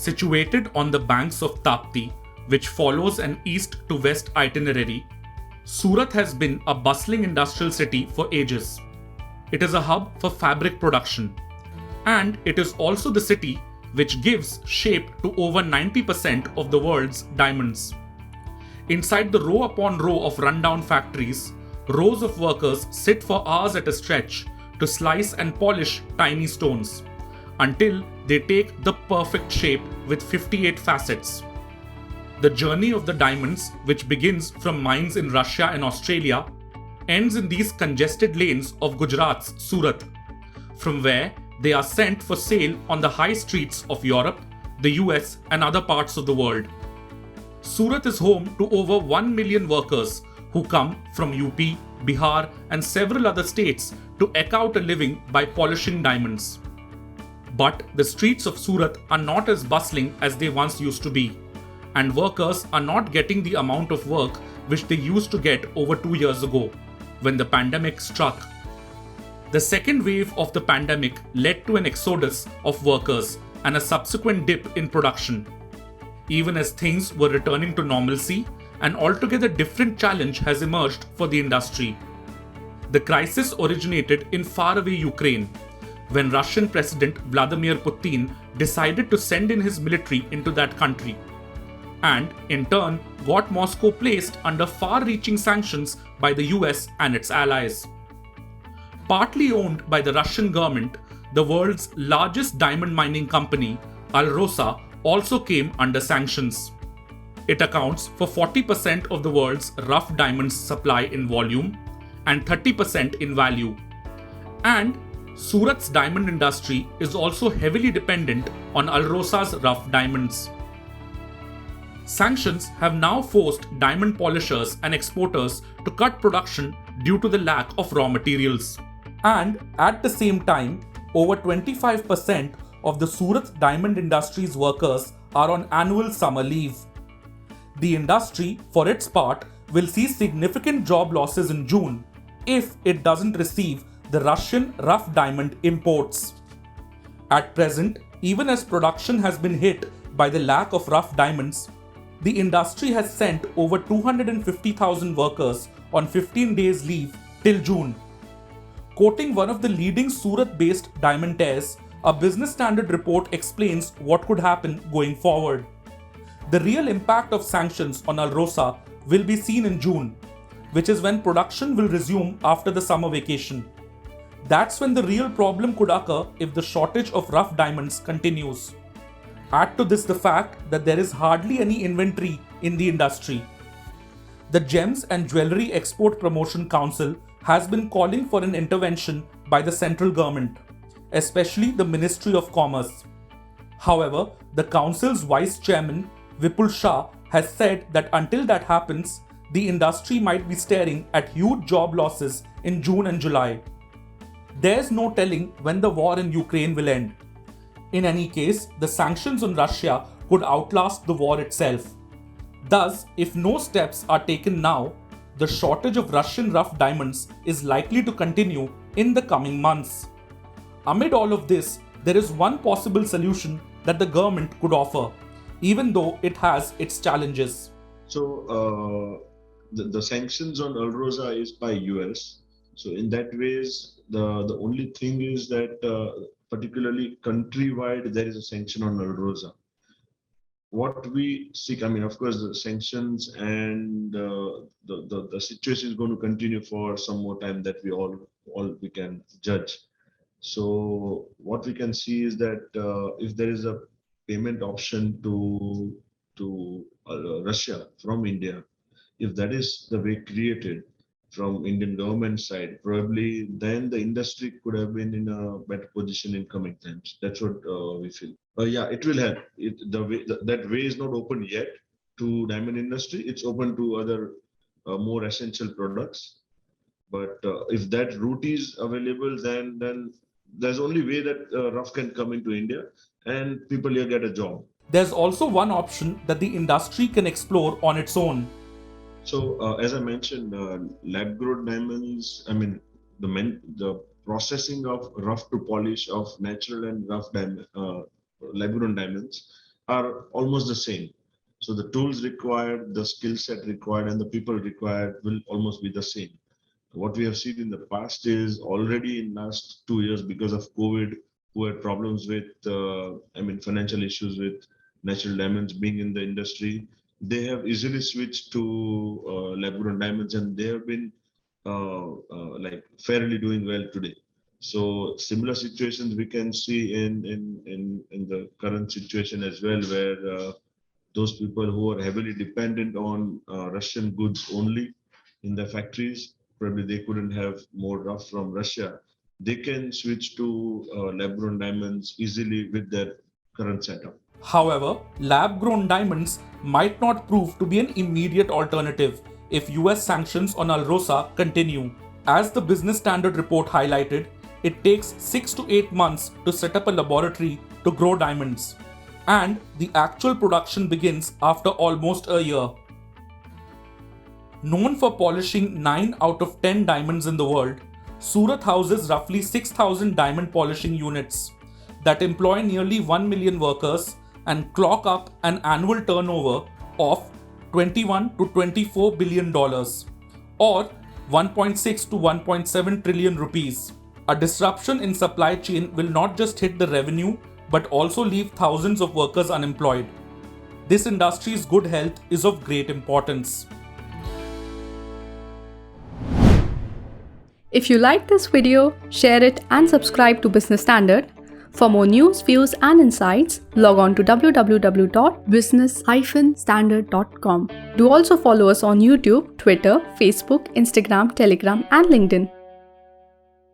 Situated on the banks of Tapti, which follows an east to west itinerary, Surat has been a bustling industrial city for ages. It is a hub for fabric production, and it is also the city which gives shape to over 90% of the world's diamonds. Inside the row upon row of rundown factories, rows of workers sit for hours at a stretch to slice and polish tiny stones until they take the perfect shape with 58 facets. The journey of the diamonds, which begins from mines in Russia and Australia, ends in these congested lanes of Gujarat's Surat, from where they are sent for sale on the high streets of Europe, the US, and other parts of the world. Surat is home to over 1 million workers who come from UP, Bihar, and several other states to eke out a living by polishing diamonds. But the streets of Surat are not as bustling as they once used to be, and workers are not getting the amount of work which they used to get over 2 years ago, when the pandemic struck. The second wave of the pandemic led to an exodus of workers and a subsequent dip in production. Even as things were returning to normalcy, an altogether different challenge has emerged for the industry. The crisis originated in faraway Ukraine, when Russian President Vladimir Putin decided to send in his military into that country, and in turn got Moscow placed under far-reaching sanctions by the US and its allies. Partly owned by the Russian government, the world's largest diamond mining company, Alrosa, also came under sanctions. It accounts for 40% of the world's rough diamonds supply in volume and 30% in value. And Surat's diamond industry is also heavily dependent on Alrosa's rough diamonds. Sanctions have now forced diamond polishers and exporters to cut production due to the lack of raw materials. And at the same time, over 25% of the Surat diamond industry's workers are on annual summer leave. The industry, for its part, will see significant job losses in June if it doesn't receive the Russian rough diamond imports. At present, even as production has been hit by the lack of rough diamonds, the industry has sent over 250,000 workers on 15 days leave till June. Quoting one of the leading Surat-based diamandaires, a Business Standard report explains what could happen going forward. The real impact of sanctions on Alrosa will be seen in June, which is when production will resume after the summer vacation. That's when the real problem could occur if the shortage of rough diamonds continues. Add to this the fact that there is hardly any inventory in the industry. The Gems and Jewellery Export Promotion Council has been calling for an intervention by the central government, especially the Ministry of Commerce. However, the council's vice chairman, Vipul Shah, has said that until that happens, the industry might be staring at huge job losses in June and July. There's no telling when the war in Ukraine will end. In any case, the sanctions on Russia could outlast the war itself. Thus, if no steps are taken now, the shortage of Russian rough diamonds is likely to continue in the coming months. Amid all of this, there is one possible solution that the government could offer, even though it has its challenges. So, the sanctions on Alrosa is by US. So, in that ways, the only thing is that particularly countrywide, there is a sanction on Alrosa. What we seek, I mean, of course, the sanctions and the situation is going to continue for some more time that we can judge. So what we can see is that if there is a payment option to Russia from India, if that is the way created from Indian government side, probably then the industry could have been in a better position in coming times. That's what we feel. Yeah, it will help. That way is not open yet to diamond industry. It's open to other more essential products. But if that route is available, then there's only way that rough can come into India and people here get a job. There's also one option that the industry can explore on its own. So as I mentioned, lab-grown diamonds. I mean, the processing of rough to polish of natural and rough diamond, lab-grown diamonds are almost the same. So the tools required, the skill set required, and the people required will almost be the same. What we have seen in the past is already in last 2 years because of COVID, who had problems with, financial issues with natural diamonds being in the industry. They have easily switched to lab-grown diamonds, and they have been like fairly doing well today. So similar situations we can see in the current situation as well, where those people who are heavily dependent on Russian goods only in their factories, probably they couldn't have more rough from Russia. They can switch to lab-grown diamonds easily with their current setup. However, lab grown diamonds might not prove to be an immediate alternative if US sanctions on Alrosa continue. As the Business Standard report highlighted, it takes 6 to 8 months to set up a laboratory to grow diamonds, and the actual production begins after almost a year. Known for polishing 9 out of 10 diamonds in the world, Surat houses roughly 6,000 diamond polishing units that employ nearly 1 million workers and clock up an annual turnover of $21 to $24 billion, or 1.6 to 1.7 trillion rupees. A disruption in supply chain will not just hit the revenue but also leave thousands of workers unemployed. This industry's good health is of great importance. If you like this video, share it and subscribe to Business Standard. For more news, views and insights, log on to www.business-standard.com. Do also follow us on YouTube, Twitter, Facebook, Instagram, Telegram and LinkedIn.